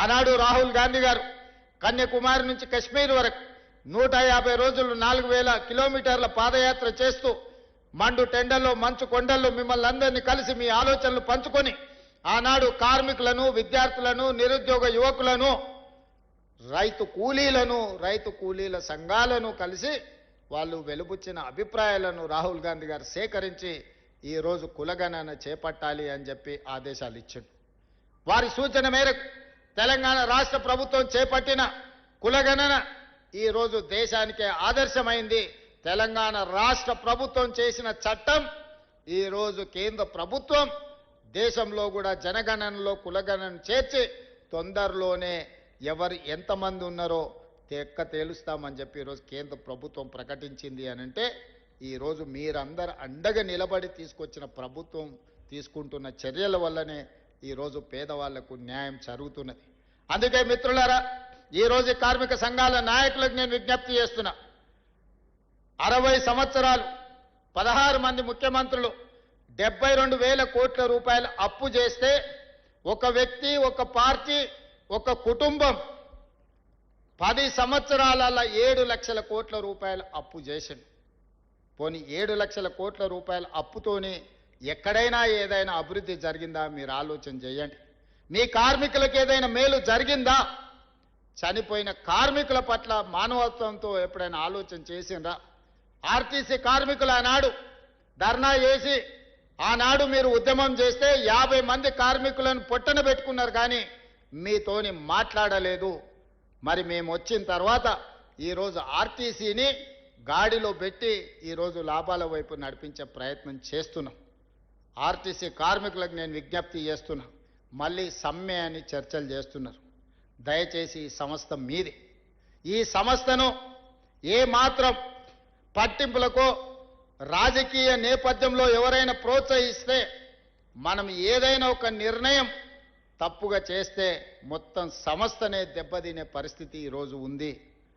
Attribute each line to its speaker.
Speaker 1: ఆనాడు రాహుల్ గాంధీ గారు కన్యాకుమారి నుంచి కశ్మీర్ వరకు 150 రోజులు 4000 కిలోమీటర్ల పాదయాత్ర చేస్తూ మండు టెండల్లో మంచు కొండల్లో మిమ్మల్ని అందరినీ కలిసి మీ ఆలోచనలు పంచుకొని ఆనాడు కార్మికులను, విద్యార్థులను, నిరుద్యోగ యువకులను, రైతు కూలీల సంఘాలను కలిసి వాళ్ళు వెలుబుచ్చిన అభిప్రాయాలను రాహుల్ గాంధీ గారు సేకరించి ఈరోజు కులగణన చేపట్టాలి అని చెప్పి ఆదేశాలు ఇచ్చాడు. వారి సూచన మేరకు తెలంగాణ రాష్ట్ర ప్రభుత్వం చేపట్టిన కులగణన ఈరోజు దేశానికే ఆదర్శమైంది. తెలంగాణ రాష్ట్ర ప్రభుత్వం చేసిన చట్టం ఈరోజు కేంద్ర ప్రభుత్వం దేశంలో కూడా జనగణనలో కులగణన చేర్చి తొందరలోనే ఎవరు ఎంతమంది ఉన్నారో తేలుస్తామని చెప్పి ఈరోజు కేంద్ర ప్రభుత్వం ప్రకటించింది అని అంటే ఈరోజు మీరందరూ అండగా నిలబడి తీసుకొచ్చిన ప్రభుత్వం తీసుకుంటున్న చర్యల వల్లనే ఈరోజు పేదవాళ్లకు న్యాయం జరుగుతున్నది. అందుకే మిత్రులారా, ఈరోజు కార్మిక సంఘాల నాయకులకు నేను విజ్ఞప్తి చేస్తున్నా. 60 సంవత్సరాలు 16 మంది ముఖ్యమంత్రులు 72,000 కోట్ల రూపాయలు అప్పు చేస్తే ఒక వ్యక్తి, ఒక పార్టీ, ఒక కుటుంబం 10 సంవత్సరాలలో 7 లక్షల కోట్ల రూపాయలు అప్పు చేసింది. పోనీ 7 లక్షల కోట్ల రూపాయల అప్పుతోని ఎక్కడైనా ఏదైనా అభివృద్ధి జరిగిందా మీరు ఆలోచన చేయండి. మీ కార్మికులకు ఏదైనా మేలు జరిగిందా? చనిపోయిన కార్మికుల పట్ల మానవత్వంతో ఎప్పుడైనా ఆలోచన చేసిండ్రా? ఆర్టీసీ కార్మికులు ఆనాడు ధర్నా చేసి ఆనాడు మీరు ఉద్యమం చేస్తే 50 మంది కార్మికులను పొట్టన పెట్టుకున్నారు, కానీ మీతోని మాట్లాడలేదు. మరి మేము వచ్చిన తర్వాత ఈరోజు ఆర్టీసీని గాడిలో పెట్టి ఈరోజు లాభాల వైపు నడిపించే ప్రయత్నం చేస్తున్నాం. ఆర్టీసీ కార్మికులకు నేను విజ్ఞప్తి చేస్తున్నా, మళ్ళీ సమ్మె అని చర్చలు చేస్తున్నారు. దయచేసి ఈ సంస్థ మీది. ఈ సంస్థను ఏ మాత్రం పట్టింపులకో రాజకీయ నేపథ్యంలో ఎవరైనా ప్రోత్సహిస్తే, మనం ఏదైనా ఒక నిర్ణయం తప్పుగా చేస్తే మొత్తం సంస్థనే దెబ్బతినే పరిస్థితి ఈరోజు ఉంది.